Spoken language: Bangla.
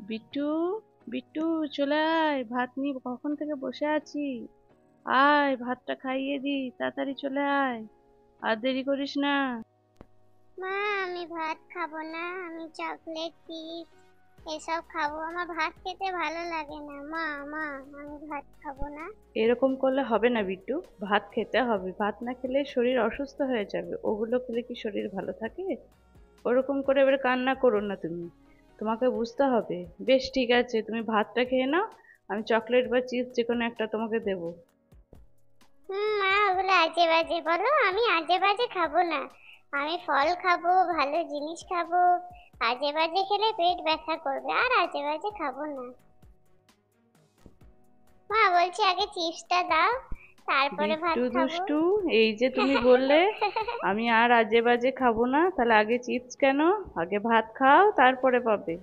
বিট্টু, বিট্টু, চলে আয়, ভাত নিয়ে কখন থেকে বসে আছি। আয়, ভাতটা খাইয়ে দি, তাড়াতাড়ি চলে আয়, আর দেরি করিস না। মা, আমি ভাত খাবো না। আমি চকলেট চিপস এসব খাবো। আমার ভাত খেতে ভালো লাগে না। মা, মা, আমি ভাত খাবো না। এরকম করলে হবে না বিট্টু, ভাত খেতে হবে, ভাত না খেলে শরীর অসুস্থ হয়ে যাবে, ওগুলো খেলে কি শরীর ভালো থাকে? ওরকম করে এবার কান্না করো না তুমি, তোমাকে বুঝতে হবে। বেশ ঠিক আছে, তুমি ভাতটা খেয়ে নাও, আমি চকলেট বা চিপস যে কোনো একটা তোমাকে দেবো। মা, ওগুলো আজে বাজে বলো। আমি আজে বাজে খাবো না। আমি ফল খাবো, ভালো জিনিস খাবো। আজে বাজে খেলে পেট ব্যথা করবে, আর আজে বাজে খাবো না। মা, বলছি আগে চিপসটা দাও, তারপরে ভাত বিট্টু খাবো। দুষ্টু, এই যে তুমি বললে আমি আর আজে বাজে খাবো না, তাহলে আগে চিপস কেন? আগে ভাত খাও, তারপরে পাবে।